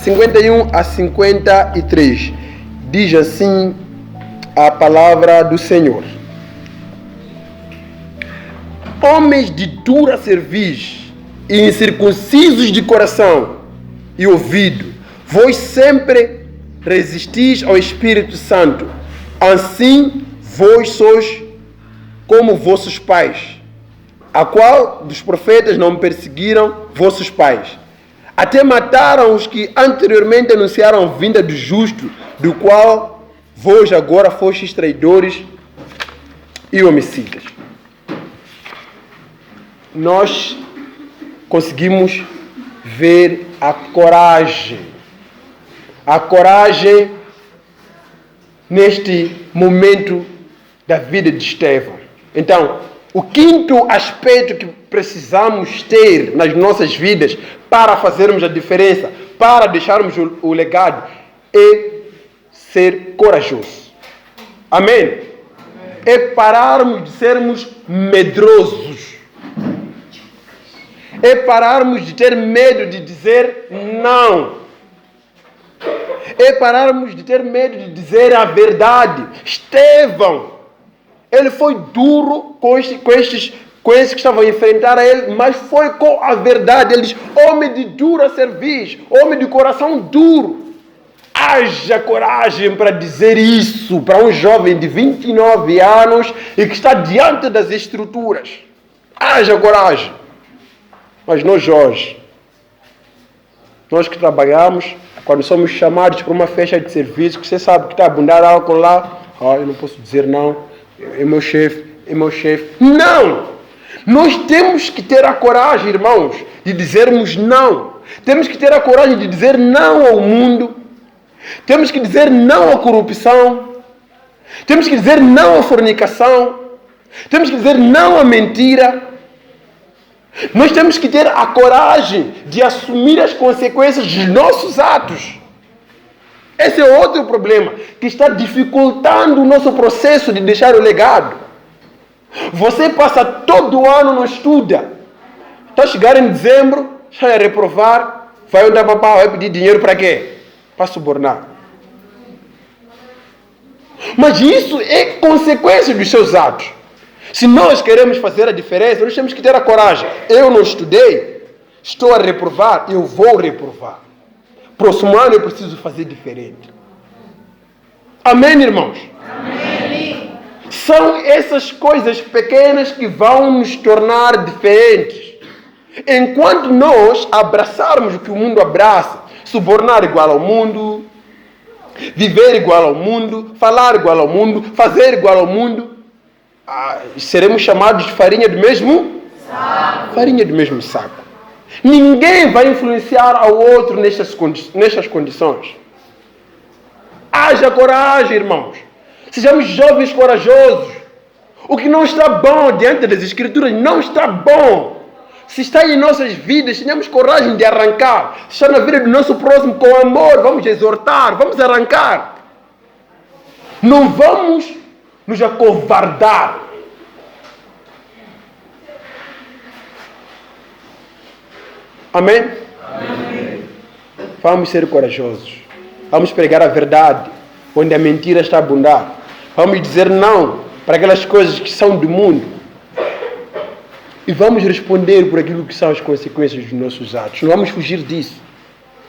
51 a 53. Diz assim a palavra do Senhor: homens de dura cerviz e incircuncisos de coração e ouvido, vós sempre resistis ao Espírito Santo. Assim vós sois como vossos pais. A qual dos profetas não perseguiram vossos pais? Até mataram os que anteriormente anunciaram a vinda do justo, do qual vós agora fostes traidores e homicidas. Nós conseguimos ver a coragem neste momento da vida de Estevão. Então, o quinto aspecto que precisamos ter nas nossas vidas para fazermos a diferença, para deixarmos o legado, é ser corajoso. Amém? É pararmos de sermos medrosos. É pararmos de ter medo de dizer não. É pararmos de ter medo de dizer a verdade. Estevão, ele foi duro com esses que estavam a enfrentar a ele, mas foi com a verdade. Ele diz: homem de dura cerviz, homem de coração duro. Haja coragem para dizer isso para um jovem de 29 anos e que está diante das estruturas. Haja coragem. Mas nós hoje, nós que trabalhamos, quando somos chamados para uma festa de serviço, que você sabe que está a abundar álcool lá, eu não posso dizer não, é meu chefe. Não! Nós temos que ter a coragem, irmãos, de dizermos não. Temos que ter a coragem de dizer não ao mundo. Temos que dizer não à corrupção. Temos que dizer não à fornicação. Temos que dizer não à mentira. Nós temos que ter a coragem de assumir as consequências dos nossos atos. Esse é outro problema que está dificultando o nosso processo de deixar o legado. Você passa todo ano, não estuda. Está a chegar em dezembro, já vai reprovar, vai andar para pau, vai pedir dinheiro para quê? Para subornar. Mas isso é consequência dos seus atos. Se nós queremos fazer a diferença, nós temos que ter a coragem. Eu não estudei, estou a reprovar, eu vou reprovar. Próximo ano eu preciso fazer diferente. Amém, irmãos? Amém. São essas coisas pequenas que vão nos tornar diferentes. Enquanto nós abraçarmos o que o mundo abraça, subornar igual ao mundo, viver igual ao mundo, falar igual ao mundo, fazer igual ao mundo, seremos chamados de farinha do mesmo saco. Farinha do mesmo saco. Ninguém vai influenciar ao outro nestas condições. Haja coragem, irmãos. Sejamos jovens corajosos. O que não está bom diante das Escrituras não está bom. Se está em nossas vidas, tenhamos coragem de arrancar. Se está na vida do nosso próximo com amor, vamos exortar, vamos arrancar. Não vamos nos acovardar. Amém? Amém? Vamos ser corajosos. Vamos pregar a verdade, onde a mentira está a abundar. Vamos dizer não para aquelas coisas que são do mundo. E vamos responder por aquilo que são as consequências dos nossos atos. Não vamos fugir disso.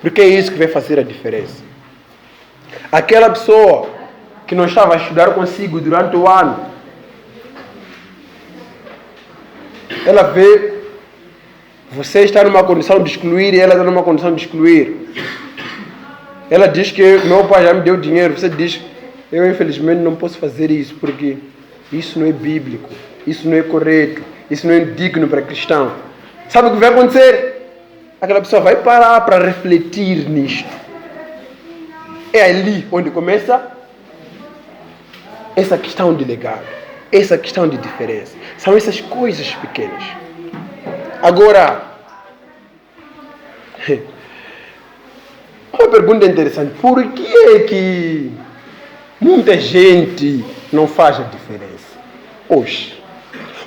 Porque é isso que vai fazer a diferença. Aquela pessoa que não estava a estudar consigo durante o ano, ela vê você está numa condição de excluir e ela está numa condição de excluir. Ela diz que meu pai já me deu dinheiro. Você diz: eu infelizmente não posso fazer isso porque isso não é bíblico, isso não é correto, isso não é digno para cristão. Sabe o que vai acontecer? Aquela pessoa vai parar para refletir nisto. É ali onde começa essa questão de legado, essa questão de diferença. São essas coisas pequenas. Agora, uma pergunta interessante. Por que é que muita gente não faz a diferença hoje?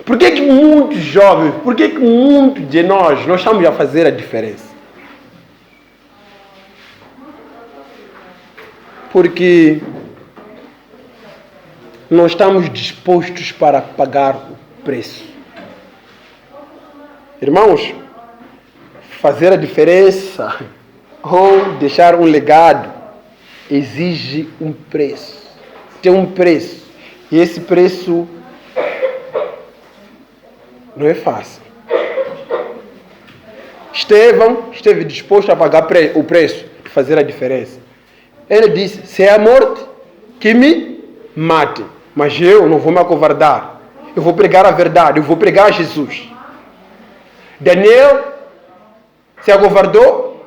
Por que muitos jovens, por que muitos de nós não estamos a fazer a diferença? Porque não estamos dispostos para pagar o preço. Irmãos, fazer a diferença ou deixar um legado exige um preço. Tem um preço. E esse preço não é fácil. Estevão esteve disposto a pagar o preço de fazer a diferença. Ele disse, se é a morte, que me mate. Mas eu não vou me acovardar. Eu vou pregar a verdade, eu vou pregar a Jesus. Daniel se acovardou?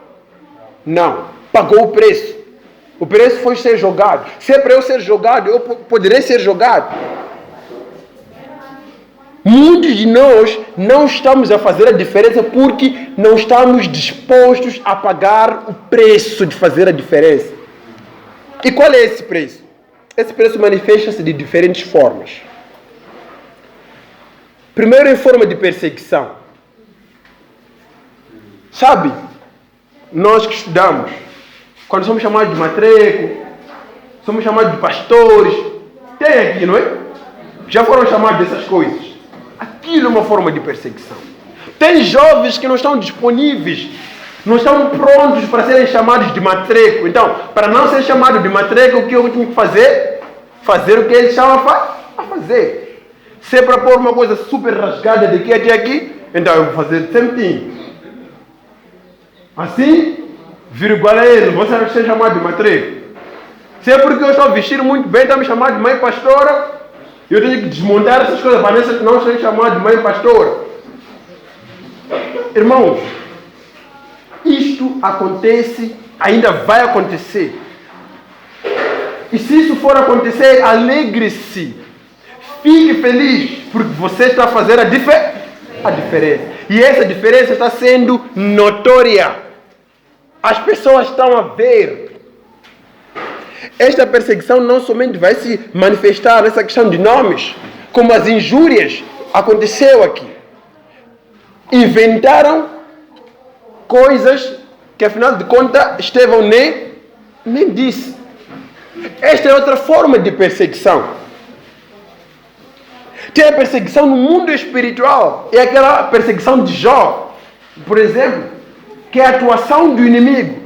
Não. Pagou o preço. O preço foi ser jogado. Se é para eu ser jogado, eu poderei ser jogado. Muitos de nós não estamos a fazer a diferença porque não estamos dispostos a pagar o preço de fazer a diferença. E qual é esse preço? Esse preço manifesta-se de diferentes formas. Primeiro, em forma de perseguição. Sabe, nós que estudamos, quando somos chamados de matreco, somos chamados de pastores, tem aqui, não é? Já foram chamados dessas coisas. Aquilo é uma forma de perseguição. Tem jovens que não estão disponíveis, não estão prontos para serem chamados de matreco. Então, para não ser chamado de matreco, o que eu tenho que fazer? Fazer o que eles chamam a fazer. Se é para pôr uma coisa super rasgada daqui até aqui, então eu vou fazer sempre assim, viro igual a ele, você vai ser chamado de matreco. Se é porque eu estou vestido muito bem, está me chamando de mãe pastora, eu tenho que desmontar essas coisas para não ser chamado de mãe pastora. Irmãos, isto acontece, ainda vai acontecer. E se isso for acontecer, alegre-se. Fique feliz, porque você está a fazer a diferença. E essa diferença está sendo notória. As pessoas estão a ver. Esta perseguição não somente vai se manifestar nessa questão de nomes, como as injúrias aconteceu aqui. Inventaram coisas que, afinal de contas, Estevão nem disse. Esta é outra forma de perseguição. Tem a perseguição no mundo espiritual. É aquela perseguição de Jó, por exemplo, que é a atuação do inimigo.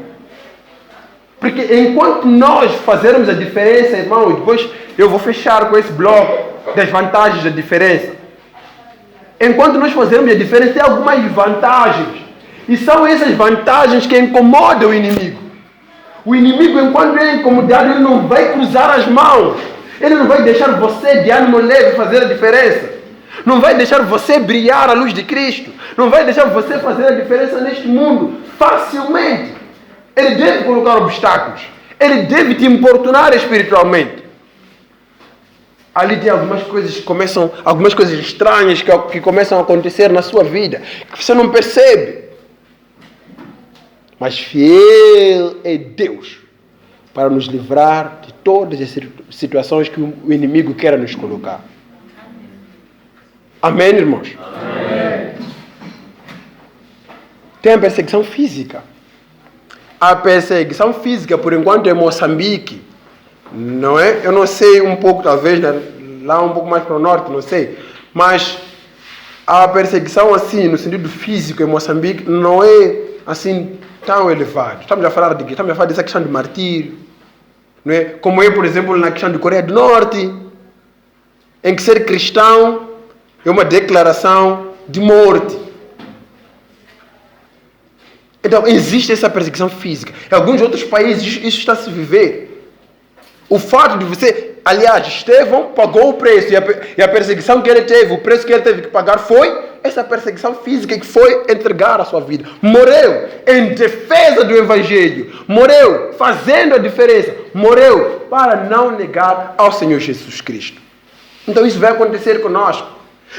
Porque enquanto nós fazermos a diferença, irmão, depois eu vou fechar com esse bloco das vantagens da diferença. Enquanto nós fazermos a diferença, tem algumas vantagens. E são essas vantagens que incomodam o inimigo. O inimigo, enquanto ele é incomodado, ele não vai cruzar as mãos. Ele não vai deixar você de ânimo leve fazer a diferença. Não vai deixar você brilhar à luz de Cristo. Não vai deixar você fazer a diferença neste mundo facilmente. Ele deve colocar obstáculos. Ele deve te importunar espiritualmente. Ali tem algumas coisas que começam, algumas coisas estranhas que começam a acontecer na sua vida, que você não percebe. Mas fiel é Deus para nos livrar de todas as situações que o inimigo quer nos colocar. Amém, irmãos? Amém. Tem a perseguição física. A perseguição física, por enquanto, é Moçambique. Não é? Eu não sei um pouco, talvez, lá um pouco mais para o norte, não sei. Mas a perseguição, assim, no sentido físico em Moçambique, não é, assim, tão elevado. Estamos a falar de quê? Estamos a falar dessa questão de martírio. Não é? Como é, por exemplo, na questão de Coreia do Norte, em que ser cristão é uma declaração de morte. Então, existe essa perseguição física. Em alguns outros países, isso está a se viver. O fato de você... Aliás, Estevão pagou o preço. E a perseguição que ele teve, o preço que ele teve que pagar foi essa perseguição física que foi entregar a sua vida. Morreu em defesa do Evangelho. Morreu fazendo a diferença. Morreu para não negar ao Senhor Jesus Cristo. Então, isso vai acontecer conosco.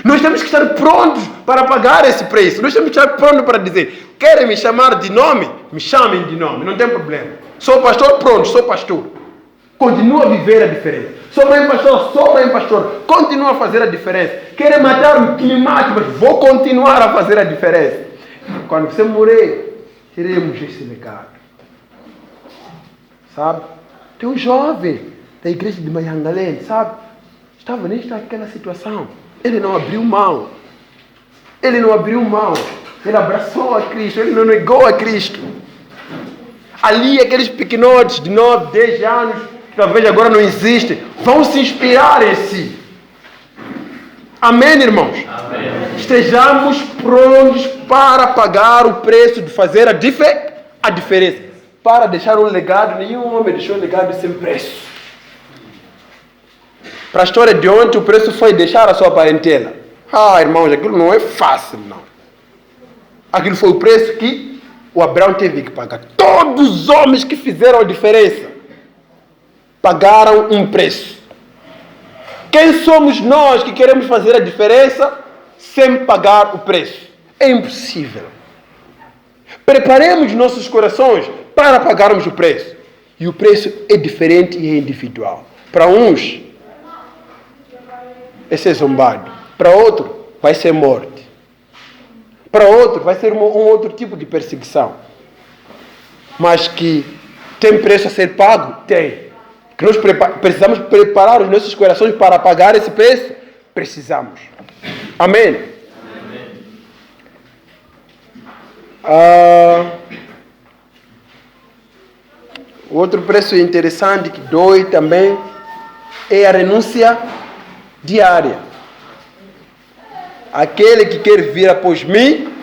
Nós temos que estar prontos para pagar esse preço. Nós temos que estar prontos para dizer: querem me chamar de nome? Me chamem de nome, não tem problema. Sou pastor? Pronto, sou pastor. Continua a viver a diferença. Sou mãe pastor? Sou mãe pastor. Continua a fazer a diferença. Querem matar-me, que me mate, mas vou continuar a fazer a diferença. Quando você morrer, teremos esse legado. Sabe? Tem um jovem da igreja de Mayangalém, sabe? Estava naquela situação. Ele não abriu mão. Ele não abriu mão. Ele abraçou a Cristo. Ele não negou a Cristo. Ali, aqueles pequenotes de 9, 10 anos, que talvez agora não existem, vão se inspirar em si. Amém, irmãos? Amém. Estejamos prontos para pagar o preço de fazer a diferença. Para deixar um legado, nenhum homem deixou um legado sem preço. Para a história de ontem, o preço foi deixar a sua parentela. Irmãos, aquilo não é fácil, não. Aquilo foi o preço que o Abraão teve que pagar. Todos os homens que fizeram a diferença pagaram um preço. Quem somos nós que queremos fazer a diferença sem pagar o preço? É impossível. Preparemos nossos corações para pagarmos o preço. E o preço é diferente e é individual. Para uns, é ser zombado. Para outro, vai ser morte. Para outro, vai ser um outro tipo de perseguição. Mas que tem preço a ser pago? Tem. Que nós precisamos preparar os nossos corações para pagar esse preço? Precisamos. Amém? Outro preço interessante que dói também é a renúncia diária. Aquele que quer vir após mim,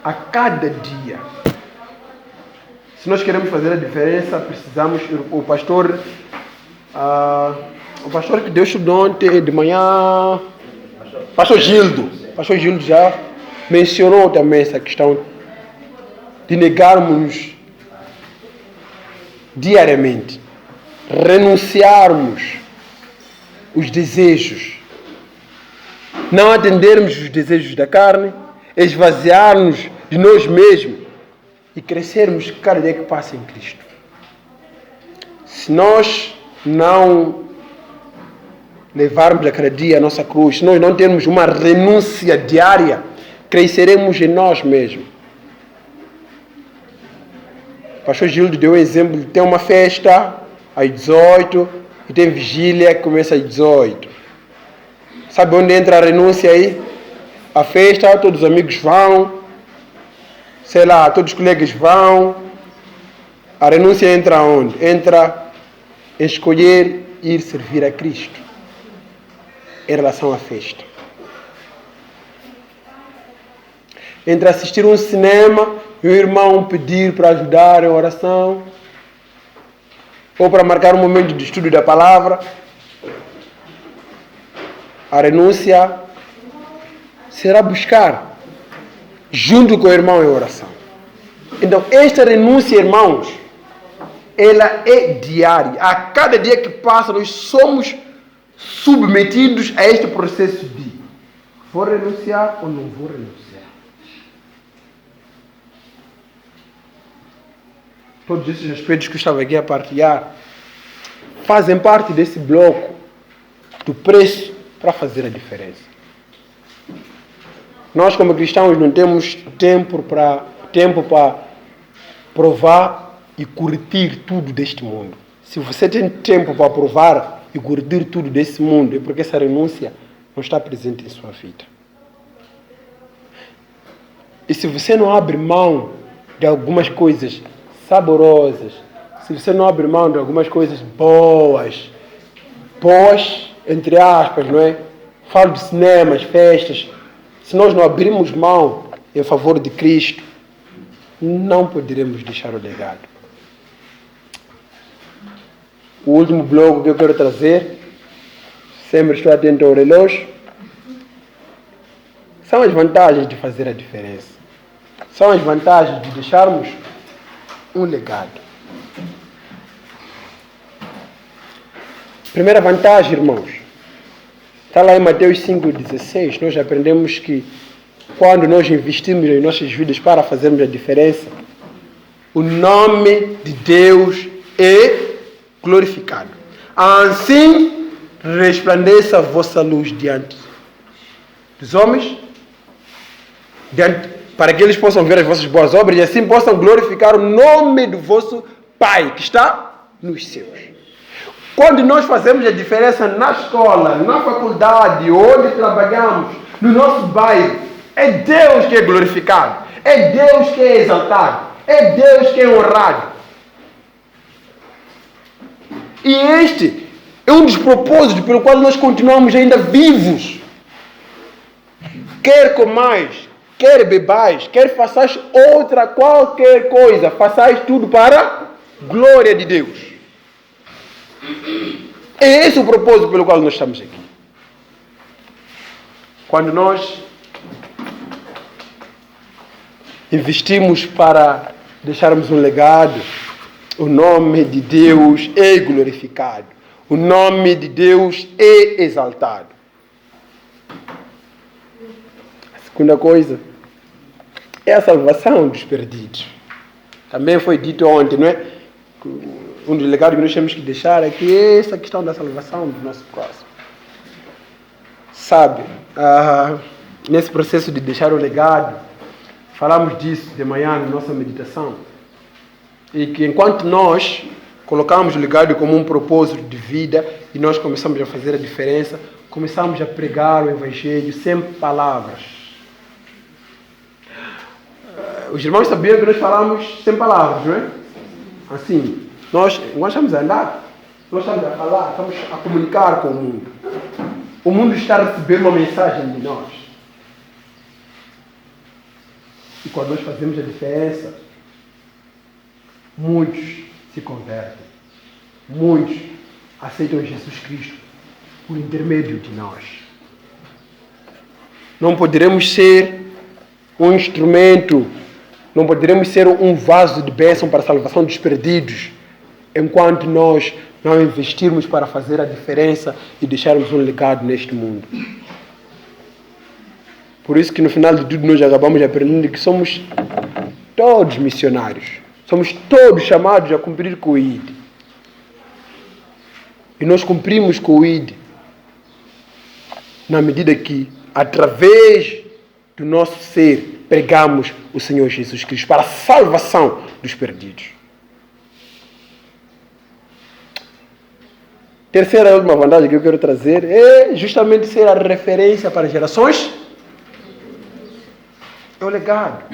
a cada dia. Se nós queremos fazer a diferença, precisamos. O pastor que Deus estudou ontem de manhã, Pastor Gildo já mencionou também essa questão de negarmos diariamente, renunciarmos os desejos, não atendermos os desejos da carne, esvaziar-nos de nós mesmos e crescermos cada dia que passa em Cristo. Se nós não levarmos a cada dia a nossa cruz, se nós não termos uma renúncia diária, cresceremos em nós mesmos. O pastor Gildo deu um exemplo de ter uma festa às 18 e tem vigília que começa às 18. Sabe onde entra a renúncia aí? A festa, todos os amigos vão, sei lá, todos os colegas vão. A renúncia entra onde? Entra em escolher ir servir a Cristo em relação à festa. Entre assistir um cinema e o irmão pedir para ajudar em oração, ou para marcar um momento de estudo da palavra, a renúncia será buscar junto com o irmão em oração. Então, esta renúncia, irmãos, ela é diária. A cada dia que passa, nós somos submetidos a este processo de vou renunciar ou não vou renunciar. Todos esses aspectos que eu estava aqui a partilhar fazem parte desse bloco do preço para fazer a diferença. Nós, como cristãos, não temos tempo para provar e curtir tudo deste mundo. Se você tem tempo para provar e curtir tudo desse mundo, é porque essa renúncia não está presente em sua vida. E se você não abre mão de algumas coisas saborosas, se você não abre mão de algumas coisas boas, entre aspas, não é? Falo de cinemas, festas. Se nós não abrirmos mão em favor de Cristo, não poderemos deixar o legado. O último bloco que eu quero trazer, sempre estou atento ao relógio, são as vantagens de fazer a diferença. São as vantagens de deixarmos um legado. Primeira vantagem, irmãos, está lá em Mateus 5,16, nós aprendemos que quando nós investimos em nossas vidas para fazermos a diferença, o nome de Deus é glorificado. Assim resplandeça a vossa luz diante dos homens, para que eles possam ver as vossas boas obras e assim possam glorificar o nome do vosso Pai que está nos céus. Quando nós fazemos a diferença na escola, na faculdade, onde trabalhamos, no nosso bairro, é Deus que é glorificado, é Deus que é exaltado, é Deus que é honrado. E este é um dos propósitos pelo qual nós continuamos ainda vivos. Quer comais, quer bebais, quer façais outra qualquer coisa, façais tudo para a glória de Deus. É esse o propósito pelo qual nós estamos aqui. Quando nós investimos para deixarmos um legado, o nome de Deus é glorificado. O nome de Deus é exaltado. A segunda coisa é a salvação dos perdidos. Também foi dito ontem, não é? Um dos legados que nós temos que deixar é que essa questão da salvação do nosso próximo. Sabe, nesse processo de deixar o legado, falamos disso de manhã na nossa meditação. E que enquanto nós colocamos o legado como um propósito de vida e nós começamos a fazer a diferença, começamos a pregar o Evangelho sem palavras. Os irmãos sabiam que nós falamos sem palavras, não é? Assim, nós estamos a andar, nós estamos a falar, estamos a comunicar com o mundo. O mundo está a receber uma mensagem de nós. E quando nós fazemos a diferença, muitos se convertem. Muitos aceitam Jesus Cristo por intermédio de nós. Não poderemos ser um instrumento, não poderemos ser um vaso de bênção para a salvação dos perdidos, enquanto nós não investirmos para fazer a diferença e deixarmos um legado neste mundo. Por isso que no final de tudo nós acabamos aprendendo que somos todos missionários. Somos todos chamados a cumprir com o ID. E nós cumprimos com o ID na medida que, através do nosso ser, pregamos o Senhor Jesus Cristo para a salvação dos perdidos. Terceira e última vantagem que eu quero trazer é justamente ser a referência para gerações. É o legado.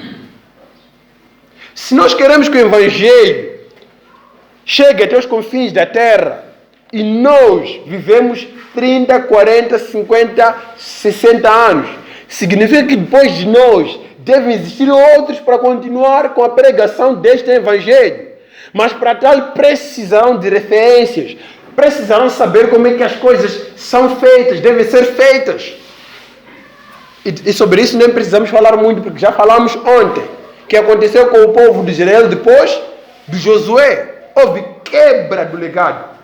Se nós queremos que o Evangelho chegue até os confins da terra e nós vivemos 30, 40, 50, 60 anos, significa que depois de nós devem existir outros para continuar com a pregação deste Evangelho. Mas para tal precisarão de referências, precisarão saber como é que as coisas são feitas, devem ser feitas. E sobre isso nem precisamos falar muito, porque já falamos ontem, que aconteceu com o povo de Israel depois de Josué. Houve quebra do legado.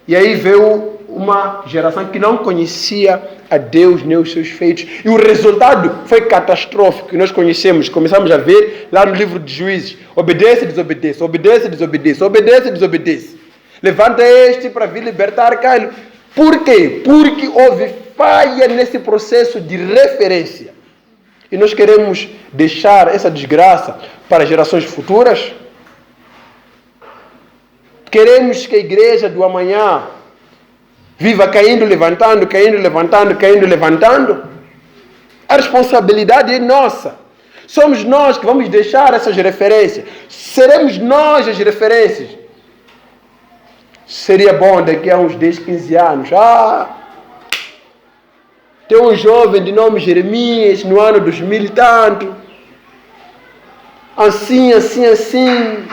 E aí veio uma geração que não conhecia a Deus nem os seus feitos. E o resultado foi catastrófico, que nós conhecemos. Começamos a ver lá no livro de Juízes. Obedece, desobedece, obedece, desobedece, obedece, desobedece. Levanta este para vir libertar aquele. Por quê? Porque houve falha nesse processo de referência. E nós queremos deixar essa desgraça para gerações futuras? Queremos que a igreja do amanhã viva caindo, levantando, caindo, levantando, caindo, levantando? A responsabilidade é nossa. Somos nós que vamos deixar essas referências. Seremos nós as referências. Seria bom daqui a uns 10, 15 anos. Tem um jovem de nome Jeremias no ano 2000 e tanto. Assim, assim, assim.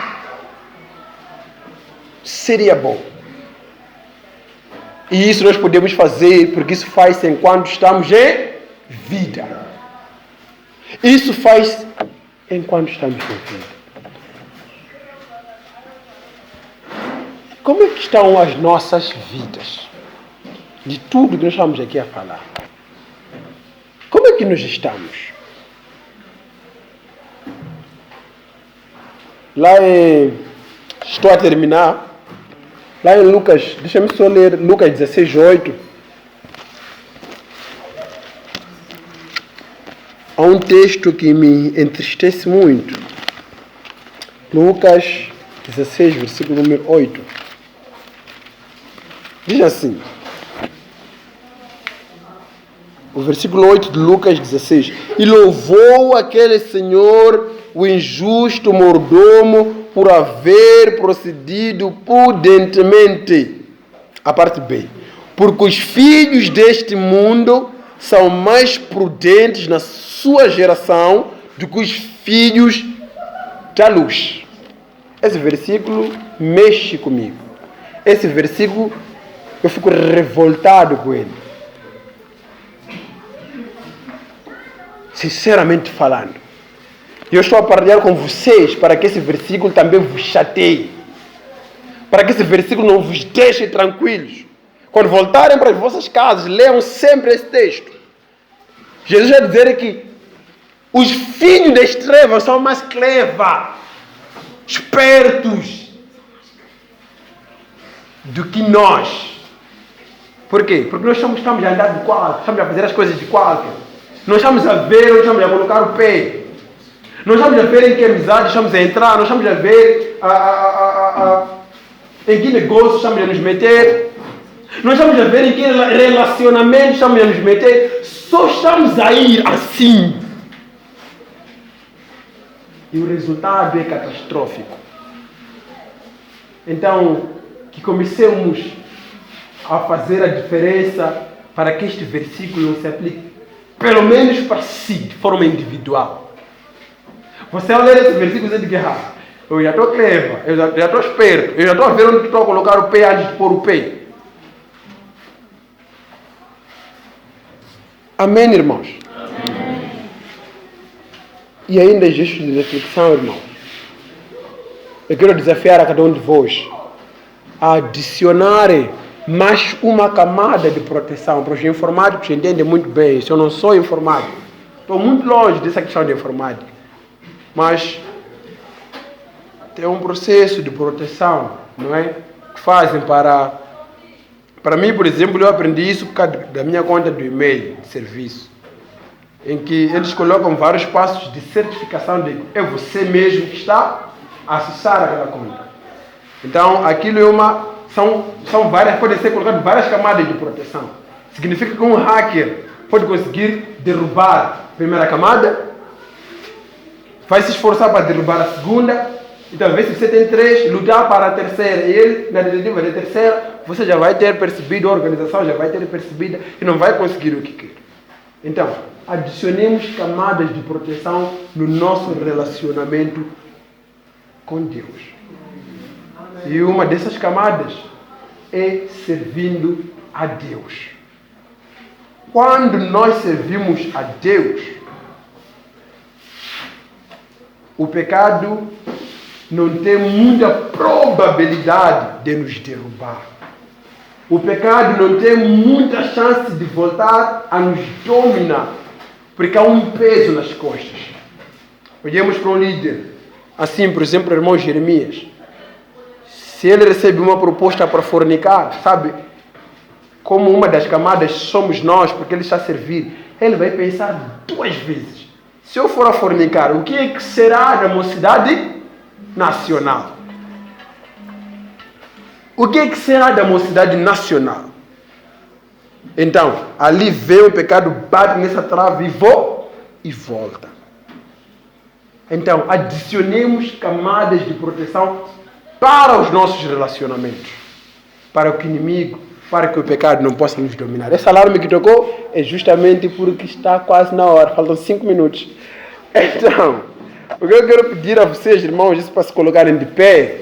Seria bom. E isso nós podemos fazer, porque isso faz-se enquanto estamos em vida. Isso faz enquanto estamos em vida. Como é que estão as nossas vidas? De tudo que nós estamos aqui a falar. Como é que nós estamos? Estou a terminar. Lá em Lucas, deixa-me só ler Lucas 16, 8. há um texto que me entristece muito. Lucas 16, versículo número 8. Diz assim. O versículo 8 de Lucas 16. E louvou aquele senhor, o injusto mordomo, por haver procedido prudentemente. A parte B. Porque os filhos deste mundo são mais prudentes na sua geração do que os filhos da luz. Esse versículo mexe comigo. Esse versículo, eu fico revoltado com ele. Sinceramente falando. Eu estou a partilhar com vocês para que esse versículo também vos chateie. Para que esse versículo não vos deixe tranquilos. Quando voltarem para as vossas casas, leiam sempre esse texto. Jesus vai dizer que os filhos das trevas são mais clever, espertos do que nós. Por quê? Porque nós estamos a andar de qualquer, estamos a fazer as coisas de qualquer. Nós estamos a ver, nós estamos a colocar o pé. Nós estamos a ver em que amizade estamos a entrar, nós estamos a ver em que negócio estamos a nos meter. Nós estamos a ver em que relacionamento estamos a nos meter. Só estamos a ir assim. E o resultado é catastrófico. Então, que comecemos a fazer a diferença para que este versículo não se aplique, pelo menos para si, de forma individual. Você ao ler esse versículo, você diz que eu já estou clever, eu já estou esperto, eu já estou a ver onde estou a colocar o pé antes de pôr o pé. Amém, irmãos? Amém. E ainda gestos de reflexão, irmãos. Eu quero desafiar a cada um de vós a adicionarem mais uma camada de proteção. Para os informáticos entendem muito bem isso. Eu não sou informático. Estou muito longe dessa questão de informática. Mas tem um processo de proteção, não é? Que fazem Para mim, por exemplo, eu aprendi isso por causa da minha conta do e-mail de serviço, em que eles colocam vários passos de certificação de que é você mesmo que está a acessar aquela conta. Então, aquilo é são várias, podem ser colocadas várias camadas de proteção. Significa que um hacker pode conseguir derrubar a primeira camada, vai se esforçar para derrubar a segunda, e talvez se você tem 3, lutar para a terceira, e ele, na tentativa da terceira, você já vai ter percebido, a organização já vai ter percebido que não vai conseguir o que quer. Então, adicionemos camadas de proteção no nosso relacionamento com Deus. E uma dessas camadas é servindo a Deus. Quando nós servimos a Deus, o pecado não tem muita probabilidade de nos derrubar. O pecado não tem muita chance de voltar a nos dominar, porque há um peso nas costas. Olhemos para um líder, assim, por exemplo, o irmão Jeremias. Se ele recebe uma proposta para fornicar, sabe, como uma das camadas somos nós, porque ele está a servir, ele vai pensar 2 vezes. Se eu for a fornicar, o que é que será da mocidade nacional? O que é que será da mocidade nacional? Então, ali vem o pecado, bate nessa trave e volta. Então, adicionemos camadas de proteção para os nossos relacionamentos, para que o inimigo, para que o pecado não possa nos dominar. Esse alarme que tocou é justamente porque está quase na hora, faltam 5 minutos. Então, o que eu quero pedir a vocês, irmãos, isso para se colocarem de pé,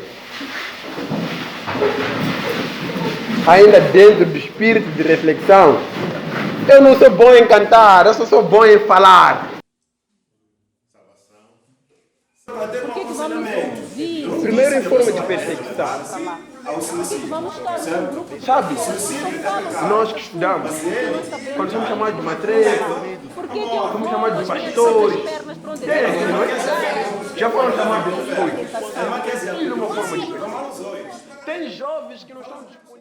ainda dentro do espírito de reflexão. Eu não sou bom em cantar, eu só sou bom em falar. Por que vamos ouvir? Primeiro, em forma de perseguição. Por que vamos estar no grupo? Sabe, nós que estudamos, quando somos chamados de matreiro, Por que eu somos vou chamados de as pastores, pernas para onde eu já foram chamados de coisas. Isso é uma forma de perseguição. Tem jovens que não estão dispostos.